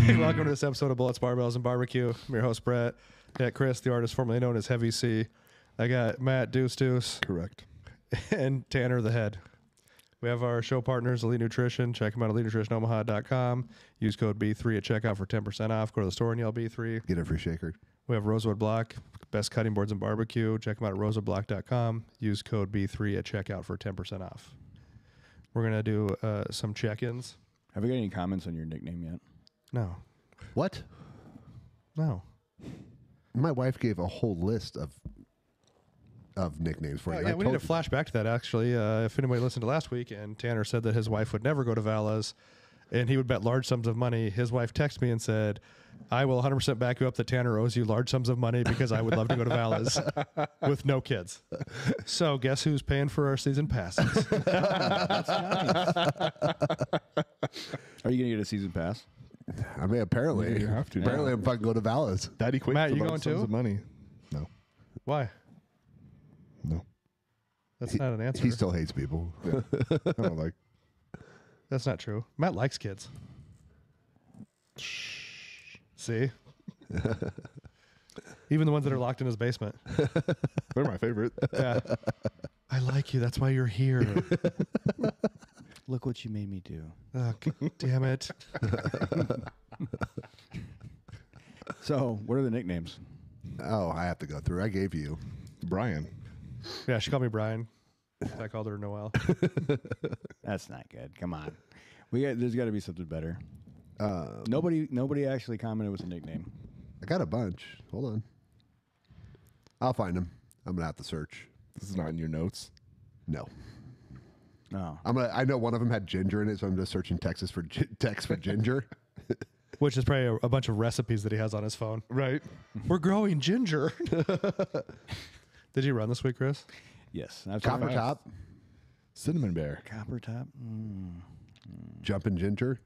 Welcome to this episode of Bullets, Barbells, and Barbecue. I'm your host, Brett. Got Chris, the artist formerly known as Heavy C. I got Matt, Deuce, Correct. and Tanner, the head. We have our show partners, Elite Nutrition. Check them out at elitenutritionomaha.com. Use code B3 at checkout for 10% off. Go to the store and yell B3. Get a free shaker. We have Rosewood Block, best cutting boards and barbecue. Check them out at rosewoodblock.com. Use code B3 at checkout for 10% off. We're going to do some check-ins. Have we got any comments on your nickname yet? No. What? No. My wife gave a whole list of nicknames for you. Yeah, we need to flash back to that, actually. If anybody listened to last week, and Tanner said that his wife would never go to Vala's, and he would bet large sums of money, his wife texted me and said, I will 100% back you up that Tanner owes you large sums of money because I would love to go to Vala's with no kids. So guess who's paying for our season passes? That's nice. Are you going to get a season pass? I mean, apparently. Yeah, you have to. Apparently, I'm fucking going to Vala's. That equates Matt, to you large going sums too? of money. No. Why? No. That's not an answer. He still hates people. Yeah. I don't like. That's not true. Matt likes kids. See? Even the ones that are locked in his basement. They're my favorite. Yeah. I like you. That's why you're here. Look what you made me do. Oh, damn it. So, what are the nicknames? Oh, I have to go through. I gave you Brian. Yeah, she called me Brian. I called her Noel. That's not good. Come on. There's got to be something better. Nobody actually commented with a nickname. I got a bunch. Hold on. I'll find them. I'm going to have to search. This is not in your notes. No. Oh. I know one of them had ginger in it, so I'm just searching text for ginger. Which is probably a bunch of recipes that he has on his phone. Right. We're growing ginger. Did you run this week, Chris? Yes. Copper top. Cinnamon bear. Copper top. Jumping ginger.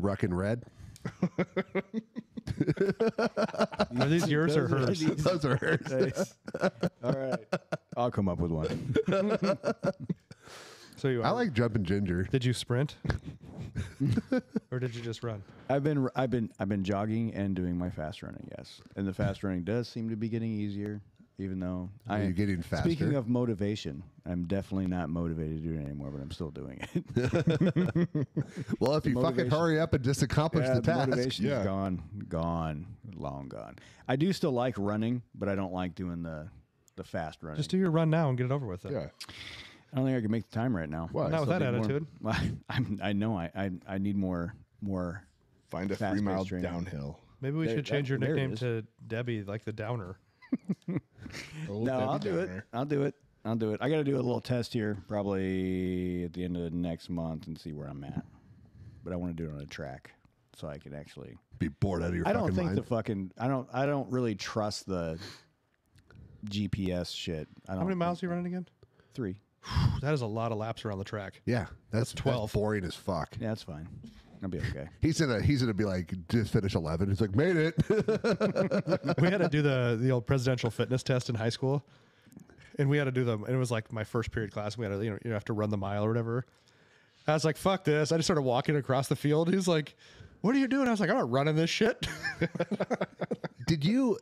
Ruckin' red. Are these yours or hers? Those are hers. Nice. All right. I'll come up with one. So I like jumping ginger. Did you sprint? Or did you just run? I've been jogging and doing my fast running, yes. And the fast running does seem to be getting easier, even though You're getting faster. Speaking of motivation, I'm definitely not motivated to do it anymore, but I'm still doing it. Well, if you fucking hurry up and just accomplish the task. Motivation is gone, long gone. I do still like running, but I don't like doing the fast running. Just do your run now and get it over with. Yeah. I don't think I can make the time right now. Well, not with that attitude. I know I need more. Find a 3 mile downhill. Maybe we should change your nickname to Debbie, like the Downer. No, I'll do it. I'll do it. I got to do a little test here, probably at the end of next month, and see where I'm at. But I want to do it on a track, so I can actually be bored out of your. I don't think mind. the fucking. I don't really trust the GPS shit. How many miles are you running again? 3. That is a lot of laps around the track. Yeah, that's 12. That's boring as fuck. Yeah, that's fine. I'll be okay. He's gonna be like, just finish 11. He's like, made it. We had to do the old presidential fitness test in high school, and we had to do them. And it was like my first period class. We had to you have to run the mile or whatever. I was like, fuck this. I just started walking across the field. He's like, what are you doing? I was like, I'm not running this shit. Did you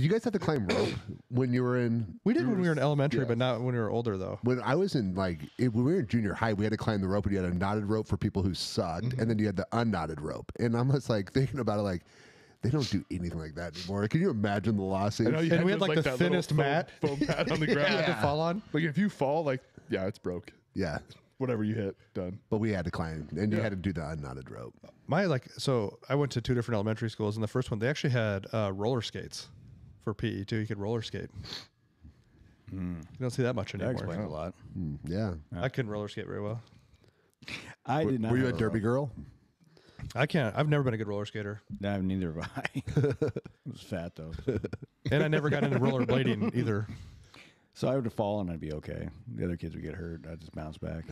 guys have to climb rope when you were in? We did when we were in elementary, but not when we were older, though. When I was in when we were in junior high, we had to climb the rope, and you had a knotted rope for people who sucked, and then you had the unknotted rope. And I'm just like thinking about it, like they don't do anything like that anymore. Can you imagine the lawsuits? And we had like the thinnest mat foam pad on the ground to fall on. Like if you fall, it's broke. Yeah. Whatever you hit, done. But we had to climb, and you had to do the unknotted rope. So I went to 2 different elementary schools, and the first one they actually had roller skates for PE too. You could roller skate. You don't see that much anymore. That explains a lot. Yeah. I couldn't roller skate very well. I did not. Were you a have derby rope. girl? I can't. I've never been a good roller skater. No, neither have I. I was fat though. And I never got into rollerblading either. So I would have fallen, I'd be okay. The other kids would get hurt. I'd just bounce back.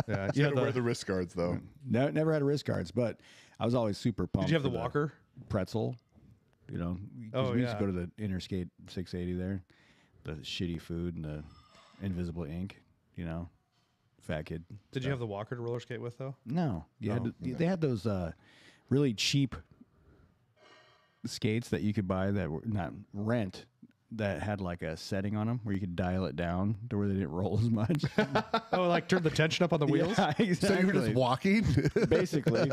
Yeah, You had to wear the wrist guards though. No, never had wrist guards, but I was always super pumped. Did you have the for walker? Pretzel. You know, 'cause Oh, we used yeah. to go to the Interstate 680 there. The shitty food and the invisible ink, you know. fat kid. Did you have the walker to roller skate with though? No, you had Oh, to, they had those really cheap skates that you could buy that were not rent that had like a setting on them where you could dial it down to where they didn't roll as much. Oh, like turn the tension up on the wheels? Yeah, exactly. So you were just walking? Basically,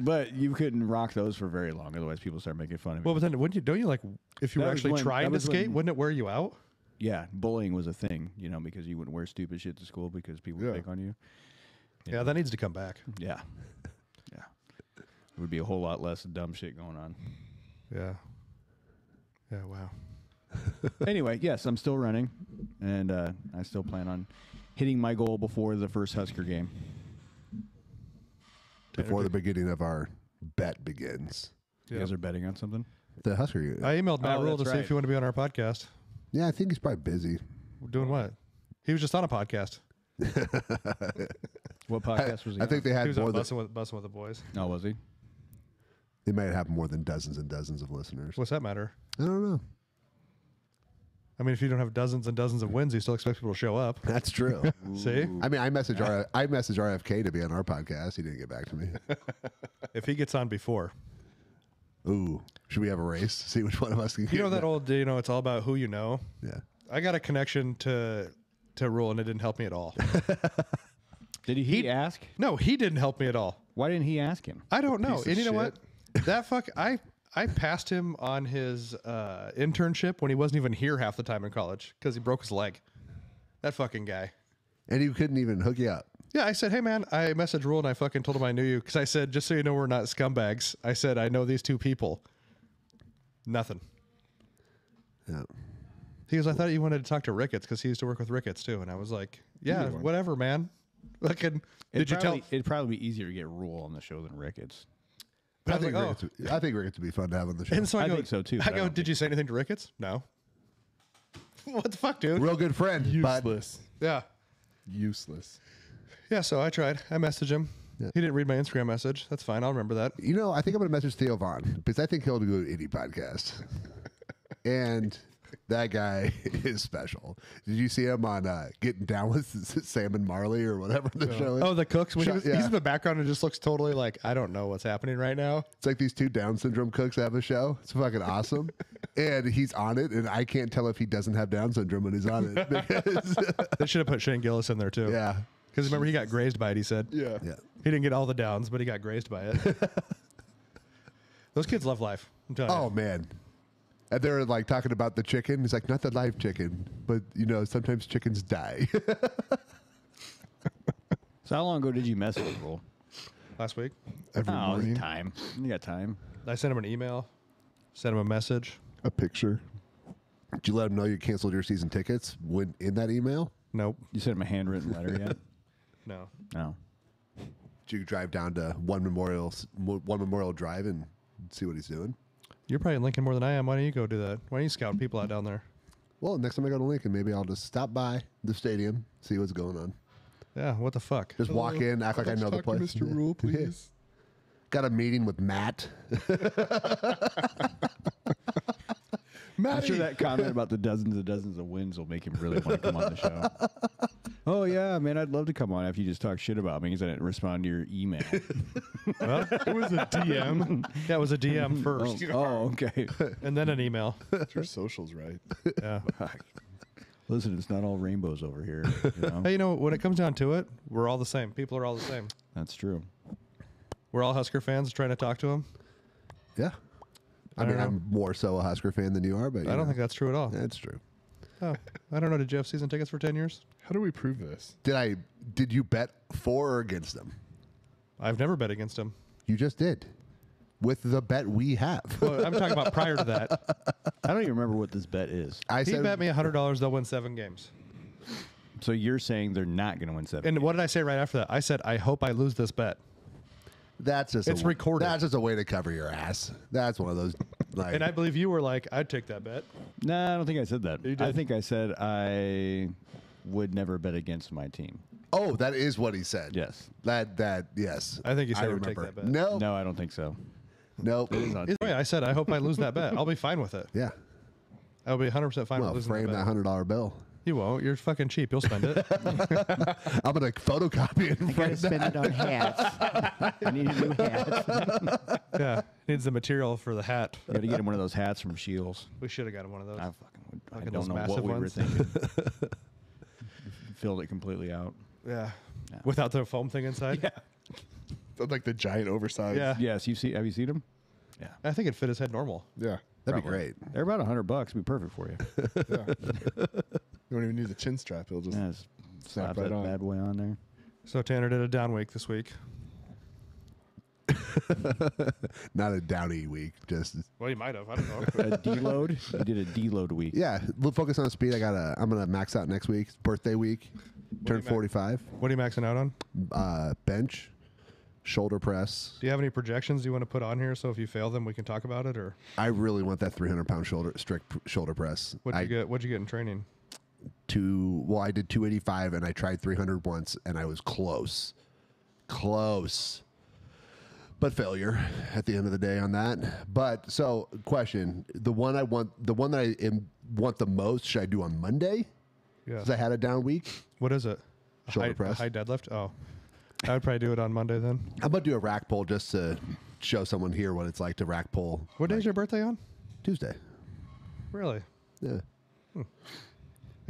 but you couldn't rock those for very long. Otherwise, people start making fun of you. Well, but then wouldn't you? Don't you like if you That were was actually when- trying that to was skate? when- Wouldn't it wear you out? Yeah, bullying was a thing, you know, because you wouldn't wear stupid shit to school because people would Yeah. pick on you. Yeah, that needs to come back. Yeah, yeah. There would be a whole lot less dumb shit going on. Yeah. Yeah. Wow. Anyway, yes, I'm still running, and I still plan on hitting my goal before the first Husker game. Before the beginning of our bet begins. You guys are betting on something? The Husker. I emailed Matt Oh, Rule to that's see right. if you want to be on our podcast. Yeah, I think he's probably busy. Doing what? He was just on a podcast. What podcast was he I think on? they He had was more on than Bussing with the Boys. Oh, was he? they might have more than dozens and dozens of listeners. What's that matter? I don't know. I mean, if you don't have dozens and dozens of wins, you still expect people to show up. That's true. See? I mean, I messaged RFK to be on our podcast. He didn't get back to me. If he gets on before. Ooh, should we have a race? See which one of us can get You know that old, it's all about who you know? Yeah. I got a connection to Rule, and it didn't help me at all. Did he ask? No, he didn't help me at all. Why didn't he ask him? I don't know. Piece of And you know shit. what? That fuck, I passed him on his internship when he wasn't even here half the time in college because he broke his leg. That fucking guy. And he couldn't even hook you up. Yeah, I said, hey, man, I messaged Rule and I fucking told him I knew you because I said, just so you know, we're not scumbags. I said, I know these two people. Nothing. Yeah. He goes, I thought you wanted to talk to Ricketts because he used to work with Ricketts too. And I was like, yeah, whatever, man. Fucking, did you tell? It'd probably be easier to get Rule on the show than Ricketts. But I I was think like, Ricketts would be fun to have on the show. And so I I go, think so, too, I but I go, don't did you say anything to Ricketts? No. What the fuck, dude? Real good friend. But Useless. Yeah. Useless. Yeah, so I tried. I messaged him. Yeah. He didn't read my Instagram message. That's fine. I'll remember that. you know, I think I'm going to message Theo Vaughn because I think he'll do any podcast. And that guy is special. Did you see him on Getting Down with Sam and Marley or whatever the show is? Oh, the cooks. When Yeah. he's in the background and just looks totally like, I don't know what's happening right now. It's like these two Down syndrome cooks have a show. It's fucking awesome. And he's on it, and I can't tell if he doesn't have Down syndrome when he's on it. Because, They should have put Shane Gillis in there too. yeah. Because remember, he got grazed by it, he said. Yeah. Yeah. He didn't get all the downs, but he got grazed by it. Those kids love life. I'm telling Oh, you. man. And they're like talking about the chicken. He's like, not the live chicken, but you know, sometimes chickens die. So how long ago did you message Rule? Last week, Every Oh, morning. time. You got time. I sent him an email, sent him a message. A picture. Did you let him know you canceled your season tickets when in that email? Nope. You sent him a handwritten letter yet? No. No. Did you drive down to One Memorial Drive and see what he's doing? You're probably in Lincoln more than I am. Why don't you go do that? Why don't you scout people out down there? Well, next time I go to Lincoln, maybe I'll just stop by the stadium, see what's going on. Yeah, what the fuck? Just walk in, act like I know the Talk to place. Mr. Rule, please. Got a meeting with Matt. I'm sure that comment about the dozens and dozens of wins will make him really want to come on the show. Oh, yeah, man, I'd love to come on after you just talk shit about me because I didn't respond to your email. Well, It was a DM. yeah, it was a DM first, Oh, okay. and then an email. Get your socials right. Yeah. Listen, it's not all rainbows over here. You know? Hey, you know, when it comes down to it, we're all the same. People are all the same. That's true. We're all Husker fans trying to talk to them. Yeah. I I mean, don't I'm more so a Husker fan than you are, but I don't think that's true at all. that's true. Oh, I don't know. Did you have season tickets for 10 years? How do we prove this? Did you bet for or against them? I've never bet against him. You just did. With the bet we have. Well, I'm talking about prior to that. I don't even remember what this bet is. I He said bet me $100 they'll win 7 games. So you're saying they're not going to win 7? And what did I say right after that? I said, I hope I lose this bet. that's just It's recorded. That's just a way to cover your ass. That's one of those like And I believe you were like, I'd take that bet. No, I don't think I said that. You did. I think I said I would never bet against my team. Oh, that is what he said. Yes. That yes. I think you said I would take remember. that bet. No. No, I don't think so. Nope. Either way, I said, I hope I lose that bet. I'll be fine with it. Yeah. I'll be 100% fine Well, with losing frame that that bet. $100 bill. You won't. You're fucking cheap. You'll spend it. I'm going to photocopy it. I gotta spend it on hats. I need a new hat. Yeah. Needs the material for the hat. I gotta get him one of those hats from Shields. We should have got him one of those. I Fucking don't those know what massive we were ones. thinking. Filled it completely out. Yeah. Yeah. Without the foam thing inside? Yeah. Like the giant oversized. Yeah. Yes, have you seen them? Yeah. I think it'd fit his head normal. Yeah. That'd be great. They're about $100. It'd be perfect for you. Yeah. You don't even need the chin strap. It'll just Yeah, just slap right that on. bad boy on there. So Tanner did a down week this week. Not a downy week. Just Well, you might have. I don't know. A deload? You did a deload week. yeah. We'll focus on speed. I'm gonna max out next week. It's birthday week. Turn do you 45. What are you maxing out on? Bench, shoulder press. Do you have any projections you want to put on here so if you fail them, we can talk about it? Or I really want that 300-pound shoulder press. what'd you get in training? I did 285 and I tried 300 once and I was close, but failure at the end of the day on that. But so question, the one that I want the most, should I do on Monday? Yeah. Because I had a down week. What is it? Shoulder press. High deadlift? Oh. I would probably do it on Monday then. I'm going to do a rack pull just to show someone here what it's like to rack pull. What day is your birthday on? Tuesday. Really? Yeah. I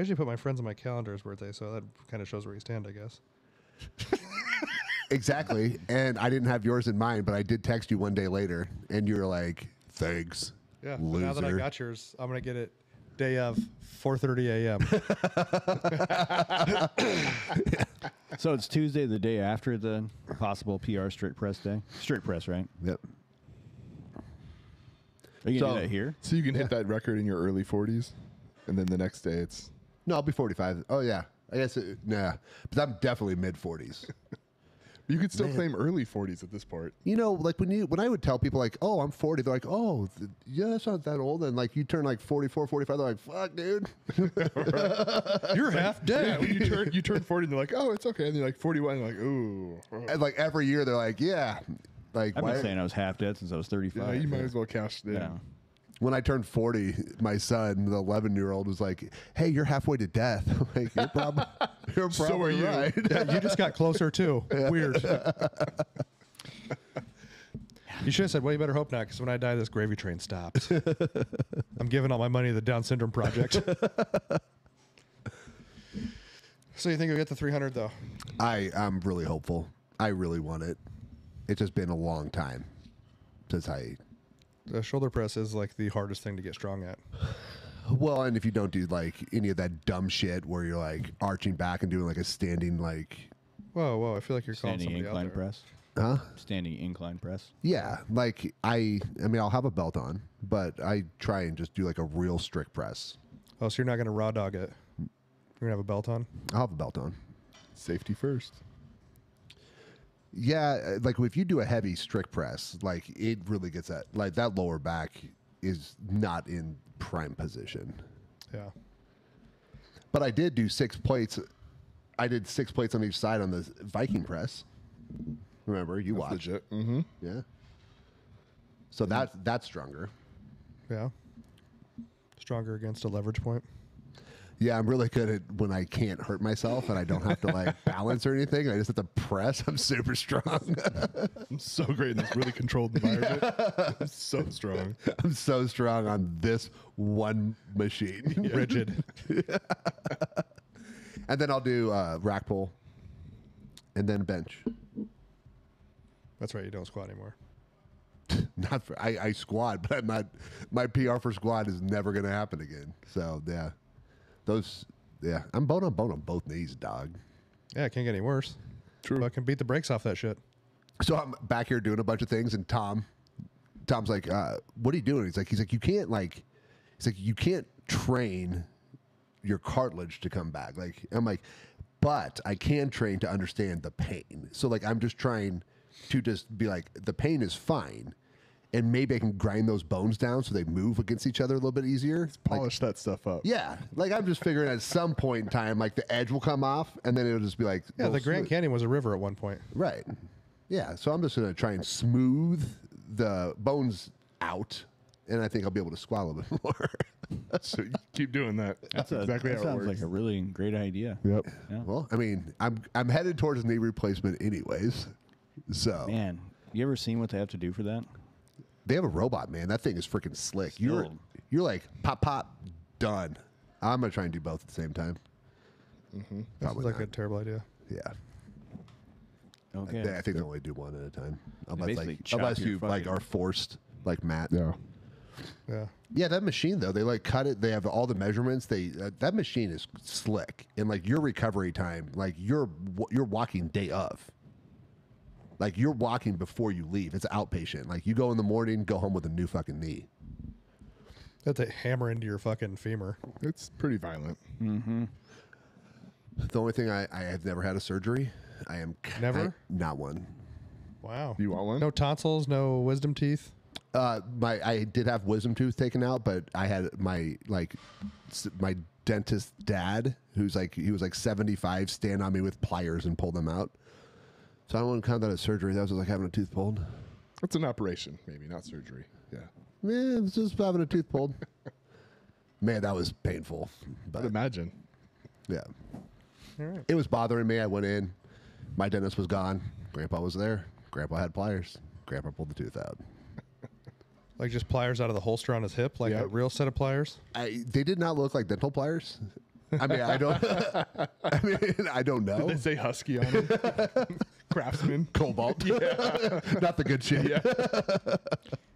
usually put my friends on my calendar's birthday, so that kind of shows where you stand, I guess. Exactly. And I didn't have yours in mind, but I did text you one day later and you were like, thanks. Yeah. But Loser. now that I got yours, I'm going to get it day of 4:30 a.m. So it's Tuesday, the day after the possible PR strict press day. Strict press, right? Yep. Are you gonna So- do that here? So you can hit that record in your early 40s, and then the next day it's No, I'll be 45. Oh, yeah. I guess, nah. But I'm definitely mid 40s. you could still claim early 40s at this part. You know, like when I would tell people like, oh, I'm 40, they're like, oh, yeah, that's not that old. And like you turn like 44, 45, they're like, fuck, dude. You're half Yeah, dead. when you turn 40 and they're like, oh, it's okay. And you're like 41, and you're like, ooh. And like every year they're like, yeah. Like I've been saying I was half dead since I was 35. Yeah, you might as well cash it in. Yeah. when I turned 40, my son, the 11-year-old, was like, hey, you're halfway to death. I'm like, you're probably So are you. right. Yeah, you just got closer too. Weird. You should have said, well, you better hope not, because when I die, this gravy train stops. I'm giving all my money to the Down Syndrome Project. So you think you'll get the 300, though? I'm really hopeful. I really want it. It's just been a long time since The shoulder press is like the hardest thing to get strong at. well, and if you don't do like any of that dumb shit where you're like arching back and doing like a standing like, Whoa, I feel like you're calling Standing somebody out incline there. press. huh? Standing incline press. Yeah, like I mean, I'll have a belt on, but I try and just do like a real strict press. Oh, so you're not going to raw dog it. You're going to have a belt on? I'll have a belt on. Safety first. Yeah, like if you do a heavy strict press, like it really gets that lower back is not in prime position. Yeah. But I did do 6 plates. I did 6 plates on each side on the Viking press. Remember, you That's watched. legit. Mm-hmm. Yeah. So that's stronger. Yeah. Stronger against a leverage point. Yeah, I'm really good at when I can't hurt myself and I don't have to like balance or anything. I just have to press. I'm super strong. I'm so great in this really controlled environment. I'm so strong. I'm so strong on this one machine. Rigid. And then I'll do rack pull and then bench. That's right. You don't squat anymore. Not for I squat, but I'm not. My PR for squat is never going to happen again. So yeah, I'm bone on both knees, dog. Yeah, it can't get any worse. True. Fucking beat the brakes off that shit. So I'm back here doing a bunch of things, and Tom's like, "What are you doing?" He's like, you can't train your cartilage to come back. Like I'm like, but I can train to understand the pain. So like I'm just trying to just be like, the pain is fine, and maybe I can grind those bones down so they move against each other a little bit easier. Polish that stuff up. Yeah, like I'm just figuring at some point in time, like the edge will come off, and then it'll just be like, Yeah, little the Grand smooth. Canyon was a river at one point. Right. Yeah, so I'm just gonna try and smooth the bones out, and I think I'll be able to squat a little bit more. So you keep doing that. That's exactly that how it sounds works. like a really great idea. Yep. Yeah. Well, I mean, I'm headed towards knee replacement anyways. So Man, you ever seen what they have to do for that? they have a robot, man. That thing is freaking slick. You're like pop pop done. I'm gonna try and do both at the same time. Sounds Probably like not. a terrible idea. Yeah. Okay. I think they only do one at a time. basically chop Unless your you like fucking- are forced, like Matt. Yeah. Yeah. Yeah, that machine though, they like cut it. They have all the measurements. That machine is slick, and like your recovery time, like you're walking day of. Like you're walking before you leave. It's outpatient. Like you go in the morning, go home with a new fucking knee. That's a hammer into your fucking femur. It's pretty violent. The only thing I have never had a surgery. I am Never? not one. Wow. You want one? No tonsils, no wisdom teeth. I did have wisdom tooth taken out, but I had my dentist dad, he was like 75, stand on me with pliers and pull them out. So I don't want to count that as surgery. That was like having a tooth pulled. It's an operation, maybe, not surgery. Yeah. Yeah, it's just having a tooth pulled. Man, that was painful. I'd But imagine. yeah, All right. it was bothering me. I went in. My dentist was gone. Grandpa was there. Grandpa had pliers. Grandpa pulled the tooth out. Like just pliers out of the holster on his hip, like a Yep. real set of pliers. They did not look like dental pliers. I mean, I don't. I don't know. They say husky on them. Craftsman. Cobalt. Yeah. Not the good shit.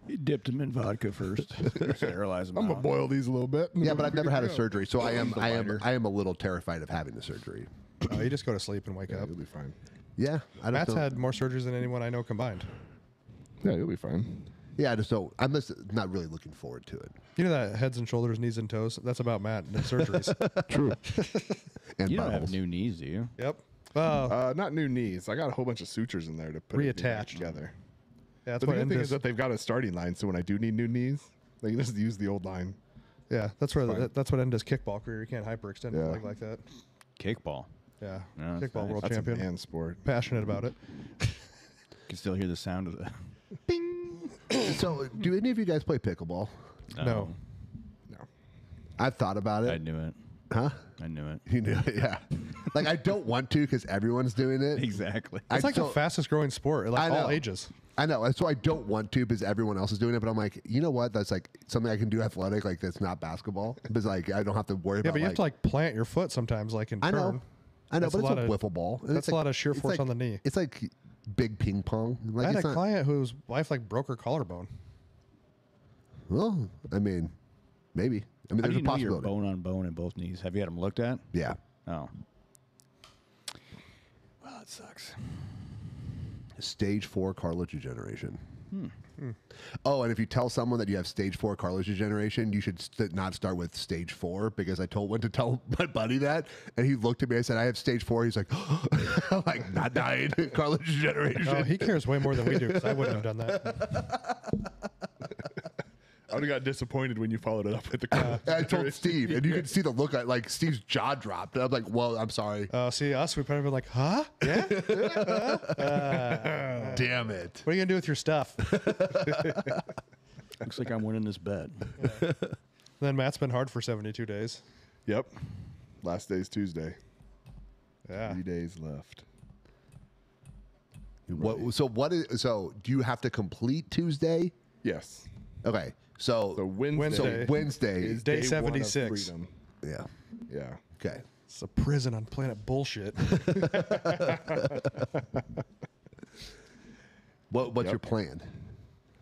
You dipped them in vodka first. Sterilize them I'm out. gonna boil these a little bit. Yeah, but I've never had a surgery, so I am lighter. I am a little terrified of having the surgery. Oh, you just go to sleep and wake Yeah, up. you'll be fine. Yeah, I Matt's don't. had more surgeries than anyone I know combined. Yeah, you'll be fine. Yeah, I just don't. I'm just not really looking forward to it. You know that heads and shoulders, knees and toes? That's about Matt and his surgeries. True. And You don't have buttholes. new knees, do you? Yep. Oh, Not new knees. I got a whole bunch of sutures in there to put everything back Reattached. together. yeah, that's But what the good thing is Endus, that they've got a starting line, so when I do need new knees, they can just use the old line. yeah, that's where fine. that's what Endus kickball career. You can't hyperextend Yeah. a leg like that. Kickball. Yeah, Yeah, that's kickball nice. world That's champion. a man sport. Passionate about it. You can still hear the sound of the. So, do any of you guys play pickleball? No. No. I've thought about it. I knew it. Huh? I knew it. You knew it, yeah. Like I don't want to because everyone's doing it. Exactly. It's like the don't- fastest growing sport, like I know. all ages. I know. So I don't want to because everyone else is doing it. But I'm like, you know what? That's like something I can do athletic. Like that's not basketball. Because like I don't have to worry Yeah, about. but you have to like plant your foot sometimes, like in I turn. know. I know, That's but a it's a lot of- wiffle ball. And that's it's a lot of sheer it's force like- on the knee. It's like big ping pong. Like I had it's a not- client whose wife like broke her collarbone. Well, I mean, maybe. I mean, How there's do a you know you're possibility. bone on bone in both knees? Have you had them looked at? Yeah. Oh. Well, that sucks. Stage 4 cartilage degeneration. Oh, and if you tell someone that you have stage 4 cartilage degeneration, you should not start with stage 4 because I went to tell my buddy that, and he looked at me. I said, "I have stage 4." He's like, I'm like, not dying, cartilage degeneration. Oh, he cares way more than we do because I wouldn't have done that. I would have got disappointed when you followed it up with the And I told Steve, and you could see the look at like Steve's jaw dropped. And I'm like, "Well, I'm sorry." See us, we probably been like, huh? Yeah. Damn it. What are you gonna do with your stuff? Looks like I'm winning this bet. Then Matt's been hard for 72 days. Yep. Last day's Tuesday. Yeah. 3 days left. What? So do you have to complete Tuesday? Yes. Okay. So Wednesday, Wednesday is Day day 1 of 76. freedom. Yeah. Yeah. Okay. It's a prison on planet bullshit. What's Yep. your plan?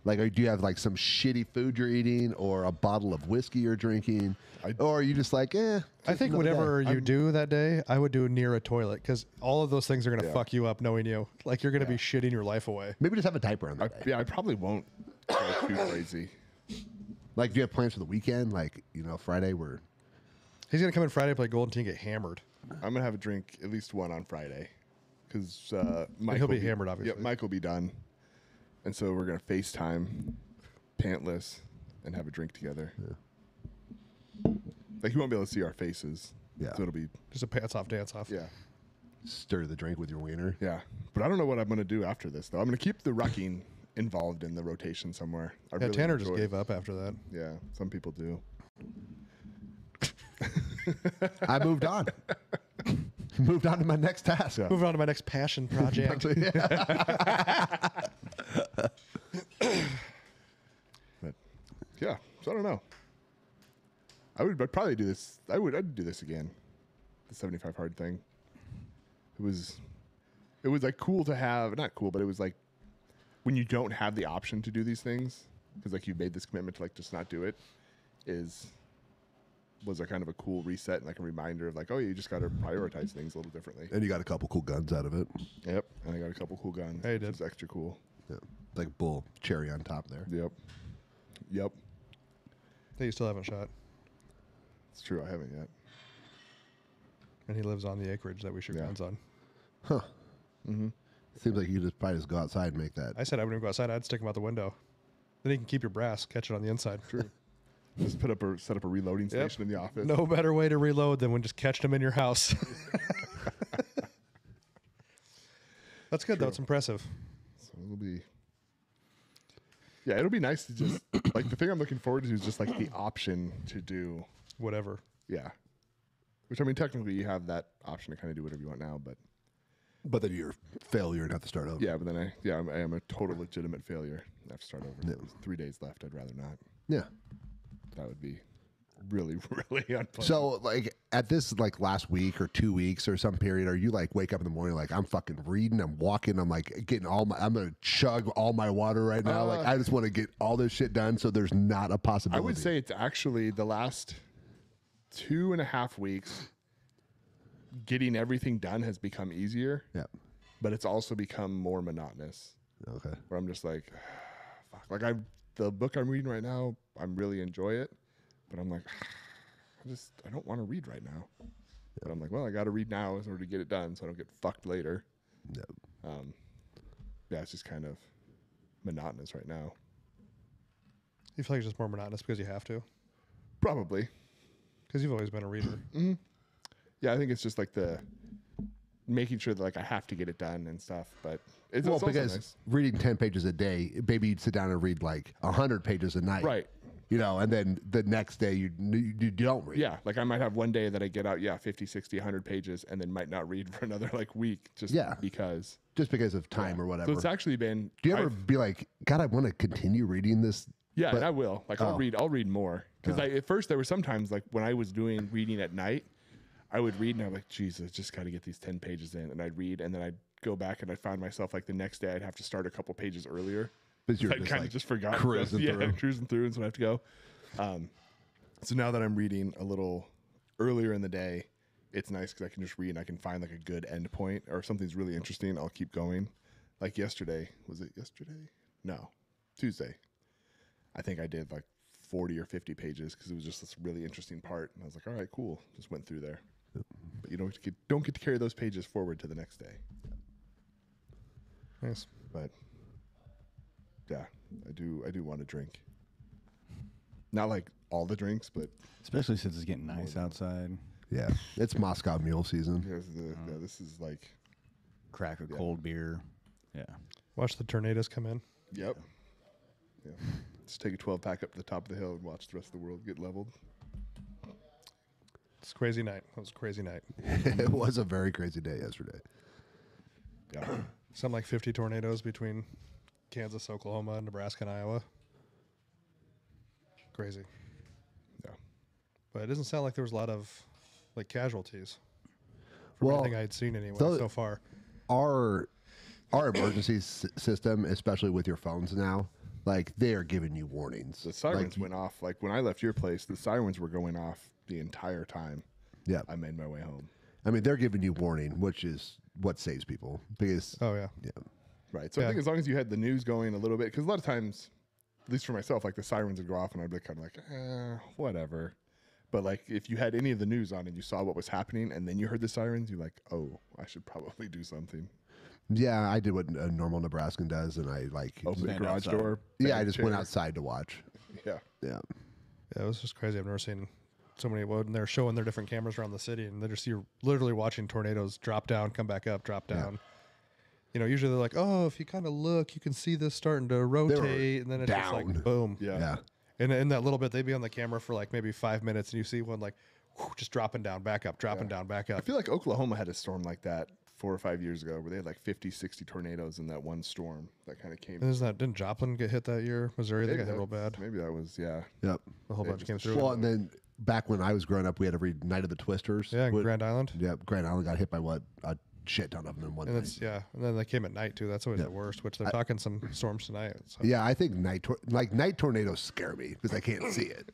Like, do you have like some shitty food you're eating, or a bottle of whiskey you're drinking, or are you just like, I just think another whatever day? you do that day, I would do near a toilet because all of those things are going to Yeah. fuck you up knowing you. Like you're going to be shitting your life away. Maybe just have a diaper on the day. I probably won't go too crazy. Like, do you have plans for the weekend? Like, Friday we're. He's going to come in Friday, play Golden Tee, and get hammered. I'm gonna have a drink, at least one on Friday, because And he'll be hammered, obviously. Yeah, Mike will be done, and so we're gonna FaceTime, pantless, and have a drink together. Like he won't be able to see our faces. Yeah. So it'll be Just a pants off, dance off. yeah. Stir the drink with your wiener. Yeah. But I don't know what I'm gonna do after this though. I'm gonna keep the rucking involved in the rotation somewhere. I Yeah, really Tanner just enjoy- gave up after that. Yeah, some people do. I moved on. Moved on to my next task. Moving on to my next passion project. But yeah, so I don't know. I'd probably do this. I'd do this again. The 75 hard thing. It was like cool to have, not cool, but it was like when you don't have the option to do these things, because like you made this commitment to like just not do it, was a kind of a cool reset and like a reminder of like, oh, you just got to prioritize things a little differently. And you got a couple cool guns out of it. Yep, and I got a couple cool guns. Hey, you did. Which is extra cool. Yeah. Like bull cherry on top there. Yep. That you still haven't shot. It's true. I haven't yet. And he lives on the acreage that we shoot guns on. Huh. Mm-hmm. Seems like you just probably just go outside and make that. I said I wouldn't go outside. I'd stick him out the window. Then you can keep your brass, catch it on the inside. True. Just set up a reloading station in the office. No better way to reload than when just catching them in your house. That's good, though. It's impressive. So it'll be nice to just, like, the thing I'm looking forward to is just, like, the option to do. Whatever. Yeah. Which, I mean, technically you have that option to kind of do whatever you want now, but. But then you're a failure and have to start over. Yeah, but then I am a total legitimate failure. I have to start over. Yeah. There's 3 days left. I'd rather not. Yeah. That would be really, really unpleasant. So, like, at this, like, last week or 2 weeks or some period, are you, like, wake up in the morning, like, I'm fucking reading, I'm walking, I'm, like, getting I'm going to chug all my water right now. Like, I just want to get all this shit done so there's not a possibility. I would say it's actually the last 2.5 weeks, getting everything done has become easier. Yeah. But it's also become more monotonous. Okay. Where I'm just like, fuck. Like the book I'm reading right now, I'm really enjoy it, but I'm like, I don't want to read right now. Yeah. But I'm like, well, I got to read now in order to get it done, so I don't get fucked later. No. Yeah, it's just kind of monotonous right now. You feel like it's just more monotonous because you have to? Probably. Because you've always been a reader. Mm-hmm. Yeah, I think it's just like the making sure that like I have to get it done and stuff. But it's also because nice. Reading 10 pages a day, maybe you'd sit down and read like 100 pages a night. Right. You know, and then the next day you don't read. Yeah, like I might have one day that I get out, 50, 60, 100 pages, and then might not read for another like week just because. Just because of time or whatever. So it's actually been. Do you ever be like, God, I want to continue reading this? Yeah, and I will. Like I'll read more. Because at first there were sometimes like when I was doing reading at night, I would read and I'm like, Jesus, just got to get these 10 pages in. And I'd read and then I'd go back and I'd find myself like the next day I'd have to start a couple pages earlier. But you're I kind of just forgot. Cruising through. Cruising through, and so I have to go. So now that I'm reading a little earlier in the day, it's nice because I can just read and I can find like a good end point or if something's really interesting, I'll keep going. Like yesterday, was it yesterday? No, Tuesday. I think I did like 40 or 50 pages because it was just this really interesting part. And I was like, all right, cool. Just went through there. But you don't get to carry those pages forward to the next day. Nice. But yeah, I do want to drink. Not like all the drinks, but especially since it's getting nice outside. Yeah, it's Moscow Mule season. This is like crack a cold beer. Yeah. Watch the tornadoes come in. Yep. Yeah. Just take a 12-pack up to the top of the hill and watch the rest of the world get leveled. It's a crazy night. It was a crazy night. It was a very crazy day yesterday. Yeah. Something like 50 tornadoes between Kansas, Oklahoma, Nebraska, and Iowa. Crazy. Yeah. But it doesn't sound like there was a lot of like casualties. From anything I had seen anyway so far. Our emergency system, especially with your phones now, like they are giving you warnings. The sirens went off. Like when I left your place, the sirens were going off the entire time. Yeah. I made my way home. I mean, they're giving you warning, which is what saves people. Because yeah. Right. So I think as long as you had the news going a little bit, because a lot of times, at least for myself, like the sirens would go off and I'd be kind of like, whatever. But like if you had any of the news on and you saw what was happening and then you heard the sirens, you're like, oh, I should probably do something. Yeah, I did what a normal Nebraskan does, and I like open the garage door. Yeah, I just went outside to watch. Yeah. Yeah. Yeah, it was just crazy. I've never seen so many. When they're showing their different cameras around the city, and you're literally watching tornadoes drop down, come back up, drop down. Yeah. You know, usually they're like, oh, if you kind of look, you can see this starting to rotate, and then it's just like boom. Yeah. And in that little bit, they'd be on the camera for like maybe 5 minutes, and you see one like just dropping down, back up, dropping down, back I up. feel like Oklahoma had a storm like that 4 or 5 years ago where they had like 50, 60 tornadoes in that one storm that kind of came. Didn't Joplin get hit that year? Missouri, they got hit real bad. Maybe that was, Yep. A whole bunch came through. Well, and then back when I was growing up, we had every Night of the Twisters. Yeah, in Grand Island. Yep, Grand Island got hit by what? A shit ton of them in one And night. and then they came at night too. That's always the worst. Which they're talking some storms tonight. So. Yeah, I think night tornadoes scare me because I can't see it.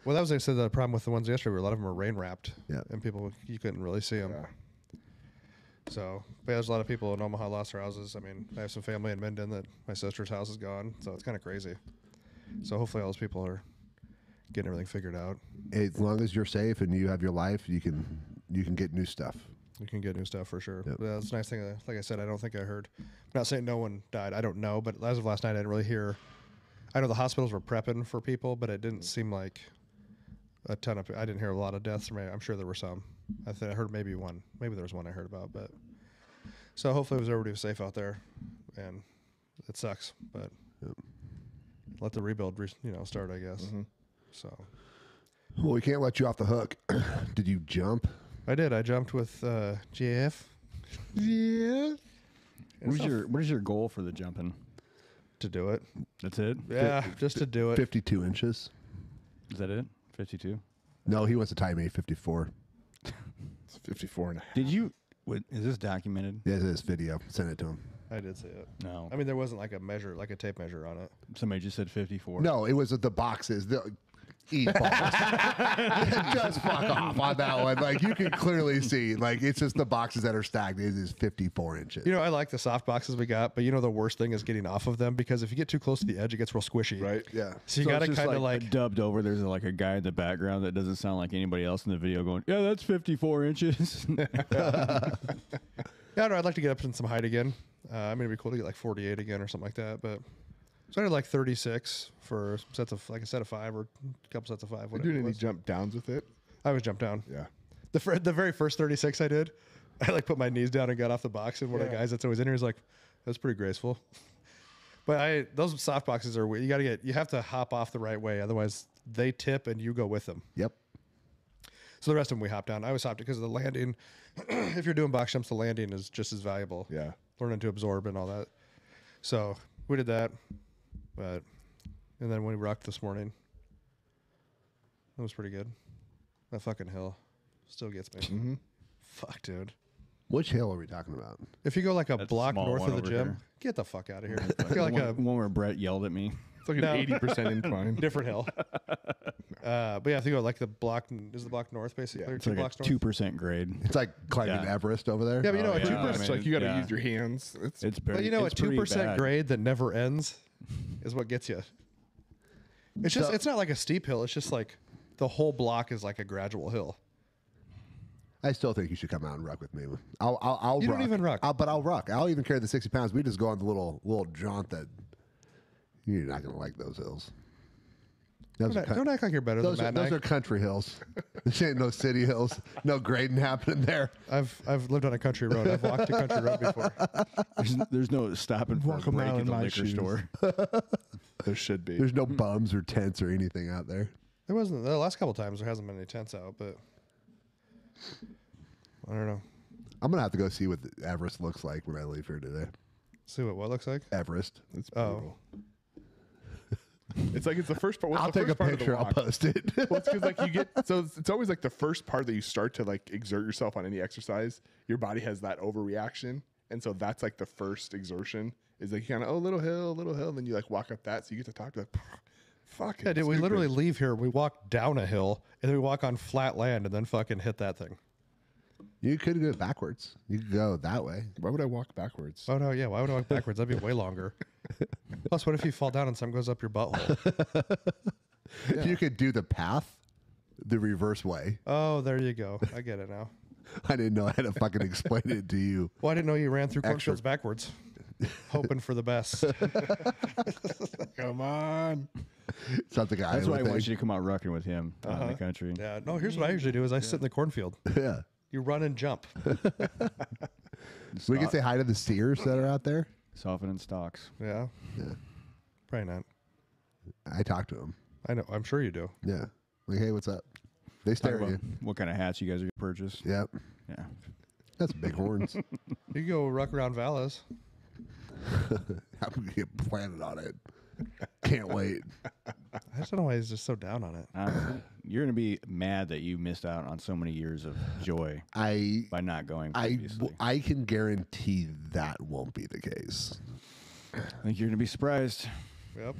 Well, that was they said the problem with the ones yesterday. Where a lot of them were rain wrapped. Yeah. And people you couldn't really see them. Yeah. So, but there's a lot of people in Omaha lost their houses. I mean, I have some family in Minden that my sister's house is gone. So it's kind of crazy. So hopefully all those people are getting everything figured out. As long as you're safe and you have your life, you can get new stuff. You can get new stuff for sure. Yep. That's a nice thing. Like I said, I don't think I heard. I'm not saying no one died. I don't know. But as of last night, I didn't really hear. I know the hospitals were prepping for people, but it didn't seem like a ton of. I didn't hear a lot of deaths. I'm sure there were some. I heard maybe one. Maybe there was one I heard about. But so hopefully everybody was safe out there, and it sucks. But let the rebuild, start. I guess. So. Well, we can't let you off the hook. Did you jump? I did. I jumped with GAF. Yeah. What is your goal for the jumping? To do it. That's it? Yeah, just to do it. 52 inches. Is that it? 52? No, he wants to tie me 54. It's 54 and a half. Did you? Is this documented? Yeah, this video. Send it to him. I did say it. No. I mean, there wasn't like a measure, like a tape measure on it. Somebody just said 54. No, it was the boxes. Eat balls. Just fuck off on that one. Like, you can clearly see, like, it's just the boxes that are stacked. It is 54 inches. I like the soft boxes we got, but the worst thing is getting off of them because if you get too close to the edge, it gets real squishy. Right? Yeah. So you got to it's just kind of like dubbed over. There's like a guy in the background that doesn't sound like anybody else in the video going, yeah, that's 54 inches. Yeah, no, I'd like to get up in some height again. I mean, it'd be cool to get like 48 again or something like that. But so I did like 36 for sets of like a set of 5 or a couple sets of 5. You doing any jump downs with it? I was jumped down. Yeah. The very first 36 I did, I like put my knees down and got off the box, and one of the guys that's always in here is like, "That's pretty graceful." But those soft boxes are you have to hop off the right way, otherwise they tip and you go with them. Yep. So the rest of them we hop down. I always hopped it because of the landing. If you're doing box jumps, the landing is just as valuable. Yeah. Learning to absorb and all that. So we did that, and then we rocked this morning. That was pretty good. That fucking hill still gets me. Mm-hmm. Fuck, dude. Which hill are we talking about? If you go like a That's a block small north one of the over gym, here. get the fuck out of here. Feel like a one where Brett yelled at me. It's like an No. 80% incline. different hill. But yeah, if you go like the block, is the block north basically? Yeah, Or It's two like a blocks north? 2% grade. It's like climbing Yeah. Everest over there. Yeah, but Oh, a yeah. 2%. It's like you got to Yeah. use your hands. It's But pretty, a it's pretty 2% bad. grade that never ends is what gets you. It's just it's not like a steep hill. It's just like the whole block is like a gradual hill. I still think you should come out and ruck with me. I'll You ruck. don't even ruck. But I'll ruck. I'll even carry the 60 pounds. We just go on the little jaunt that you're not going to like those hills. Those are Don't act like you're better than those Matt. are country hills. This ain't no city hills. No grading happening there. I've lived on a country road. I've walked a country road before. There's no stopping for a Walk a mile break at in the my liquor shoes. store. There should be. There's no bums or tents or anything out there. There wasn't the last couple times. There hasn't been any tents out, but I don't know. I'm going to have to go see what the Everest looks like when I leave here today. See what looks like. Everest. It's Oh. brutal. It's like it's the first part. What's I'll the take first a part of the picture. I'll walk? post it. Well, it's because like you get it's always like the first part that you start to like exert yourself on any exercise. Your body has that overreaction, and so that's like the first exertion is like you kind of little hill, and then you like walk up that, so you get to talk to like, fuck. Yeah, dude, we literally leave here. We walk down a hill and then we walk on flat land and then fucking hit that thing. You could do it backwards. You could go that way. Why would I walk backwards? Oh no, yeah. Why would I walk backwards? That'd be way longer. Plus, what if you fall down and something goes up your butthole? You could do the path the reverse way. Oh, there you go. I get it now. I didn't know how to fucking explain it to you. Well, I didn't know you ran through Extra. cornfields backwards, hoping for the best. Come on. Something I That's why I would want think. you to come out rucking with him out in the country. Yeah. No, here's what I usually do: is I sit in the cornfield. Yeah. You run and jump. We can say hi to the steers that are out there. Softening stocks. Yeah. Yeah. Probably not. I talk to them. I know. I'm sure you do. Yeah. Like, hey, what's up? They Talk stare at about you. what kind of hats you guys are going to purchase. Yep. Yeah. That's big horns. You can go ruck around Valles. I'm going to get planted on it. Can't wait. I just don't know why he's just so down on it. You're going to be mad that you missed out on so many years of joy by not going previously. I can guarantee that won't be the case. I think you're going to be surprised. Yep.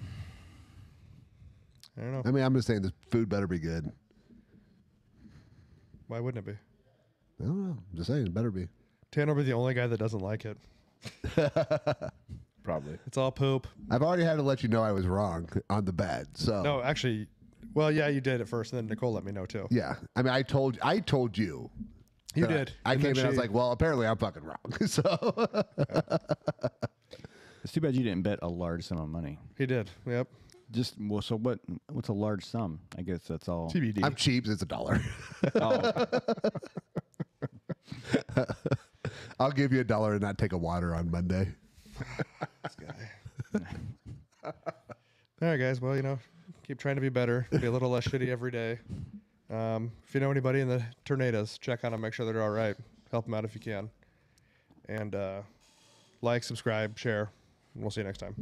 I don't know. I mean, I'm just saying the food better be good. Why wouldn't it be? I don't know. I'm just saying it better be. Tanner will be the only guy that doesn't like it. Probably. It's all poop. I've already had to let you know I was wrong on the bet. So No, actually, well, yeah, you did at first, and then Nicole let me know too. yeah, I mean, I told you. You that did. I And came then in. I was she- like, well, apparently I'm fucking wrong. So It's too bad you didn't bet a large sum of money. He did. Yep. So what's a large sum? I guess that's all. TBD. I'm cheap. It's $1. Oh, I'll give you $1 and not take a water on Monday. This guy. All right, guys. Well, keep trying to be better. Be a little less shitty every day. If you know anybody in the tornadoes, check on them. Make sure they're all right. Help them out if you can. And like, subscribe, share. And we'll see you next time.